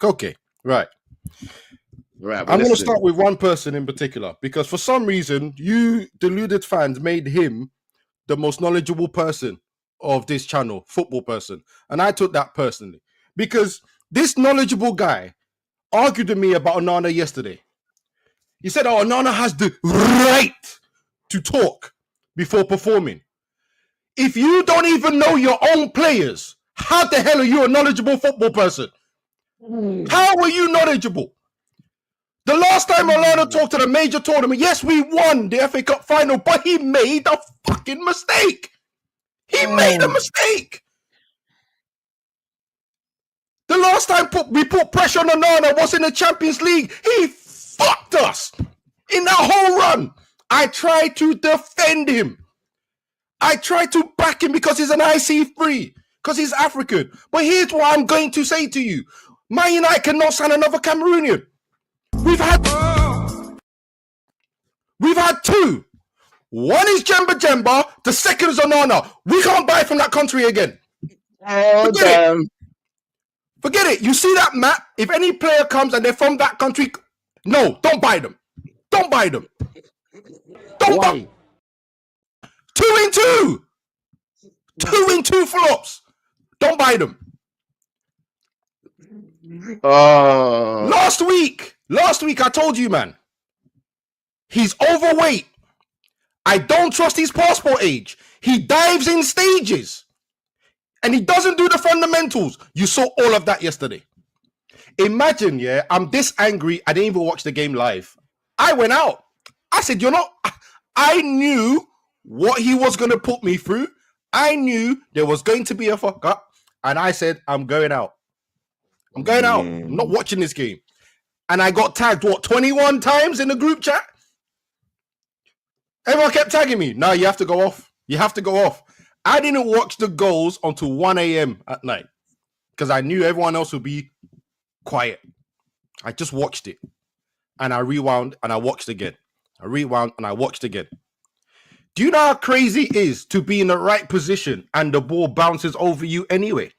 Okay, right. Right, I'm going to start with one person in particular because for some reason, you deluded fans made him the most knowledgeable person of this channel, football person. And I took that personally because this knowledgeable guy argued with me about Onana yesterday. He said, oh, Onana has the right to talk before performing. If you don't even know your own players, how the hell are you a knowledgeable football person? How are you knowledgeable? The last time Onana talked at a major tournament, yes, we won the FA Cup final, but he made a fucking mistake. He made a mistake. The last time we put pressure on Onana was in the Champions League. He fucked us in that whole run. I tried to defend him. I tried to back him because he's an IC3, because he's African. But here's what I'm going to say to you. Man United cannot sign another Cameroonian. We've had two. One is Jemba. The second is Onana. We can't buy from that country again. Forget it. You see that map? If any player comes and they're from that country, no, don't buy them. Don't buy them. Don't buy. 2-2. 2-2 flops. Don't buy them. Last week, I told you, man, he's overweight. I don't trust his passport age. He dives in stages. And he doesn't do the fundamentals. You saw all of that yesterday. Imagine, yeah, I'm this angry. I didn't even watch the game live. I went out. I said, I knew what he was going to put me through. I knew there was going to be a fuck up. And I said, I'm going out. I'm going out. I'm not watching this game. And I got tagged, 21 times in the group chat? Everyone kept tagging me. No, you have to go off. You have to go off. I didn't watch the goals until 1 a.m. at night because I knew everyone else would be quiet. I just watched it. And I rewound and I watched again. I rewound and I watched again. Do you know how crazy it is to be in the right position and the ball bounces over you anyway?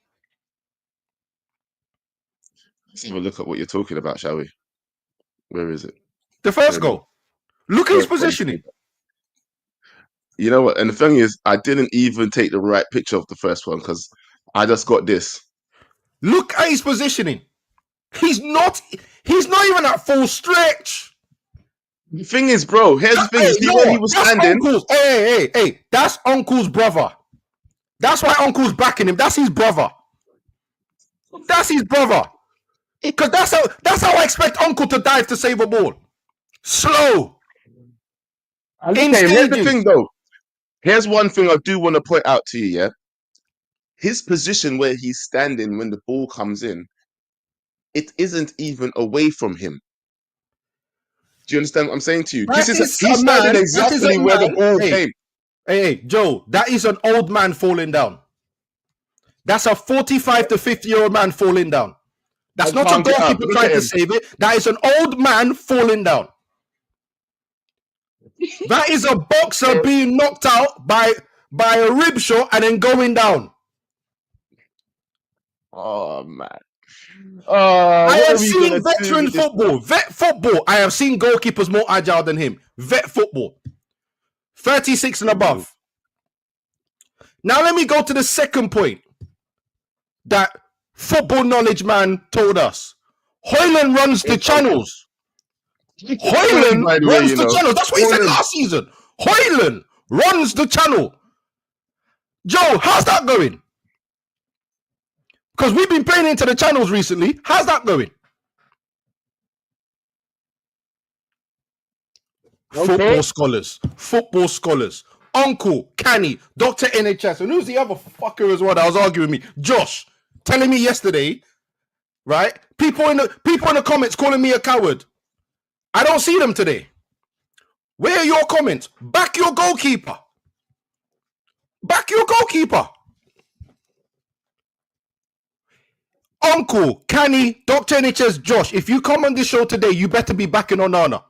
Let's have a look at what you're talking about, shall we? Where is it? The first goal. Look at his positioning. You know what? And the thing is, I didn't even take the right picture of the first one because I just got this. Look at his positioning. He's not even at full stretch. The thing is, bro, here's the thing. See where he was standing? Hey. That's Uncle's brother. That's why Uncle's backing him. That's his brother. That's his brother. Because that's how I expect Uncle to dive to save a ball. Slow. Here's the thing, though. Here's one thing I do want to point out to you, yeah? His position where he's standing when the ball comes in, it isn't even away from him. Do you understand what I'm saying to you? He's standing exactly where the ball came. Hey, Joe, that is an old man falling down. That's a 45 to 50-year-old man falling down. That's not a goalkeeper trying to save it. That is an old man falling down. That is a boxer being knocked out by a rib shot and then going down. Oh, man. I have seen veteran football. Vet football. I have seen goalkeepers more agile than him. Vet football. 36 and above. Now let me go to the second point that football knowledge man told us. Hoyland runs the channels. Hoyland runs the channel. That's what he said last season. Hoyland runs the channel. Joe, how's that going? Because we've been playing into the channels recently. How's that going? Okay. Football scholars. Uncle, Canny, Dr. NHS. And who's the other fucker as well that was arguing with me? Josh, telling me yesterday, right? People in the comments calling me a coward. I don't see them today. Where are your comments? Back your goalkeeper. Back your goalkeeper. Uncle, Canny, Dr. NHS, Josh, if you come on this show today, you better be backing Onana.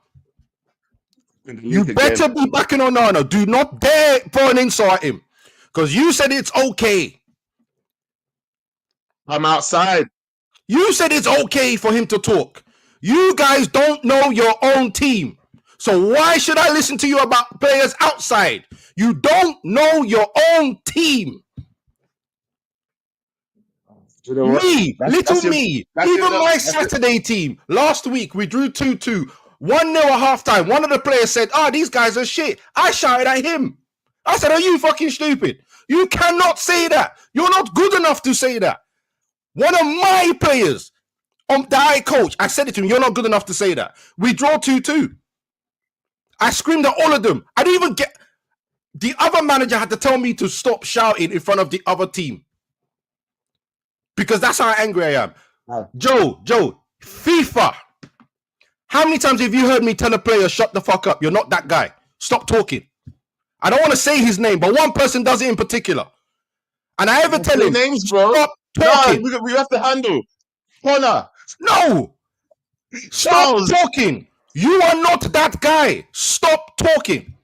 You better be backing Onana. Do not dare throw an insult at him. Because you said it's okay. I'm outside. You said it's okay for him to talk. You guys don't know your own team. So why should I listen to you about players outside? You don't know your own team. You know what? Me, That's me. that's Even your, my that's it. Saturday team. Last week, we drew 2-2. 1-0 at halftime. One of the players said, these guys are shit. I shouted at him. I said, are you fucking stupid? You cannot say that. You're not good enough to say that. One of my players that I coach, I said it to him, you're not good enough to say that. We draw 2-2. I screamed at all of them. I didn't even get... The other manager had to tell me to stop shouting in front of the other team. Because that's how angry I am. Oh. Joe, FIFA. How many times have you heard me tell a player, shut the fuck up? You're not that guy. Stop talking. I don't want to say his name, but one person does it in particular. And I ever tell him, names, bro. Stop talking. No, we have to handle. Connor. No. Stop talking. You are not that guy. Stop talking.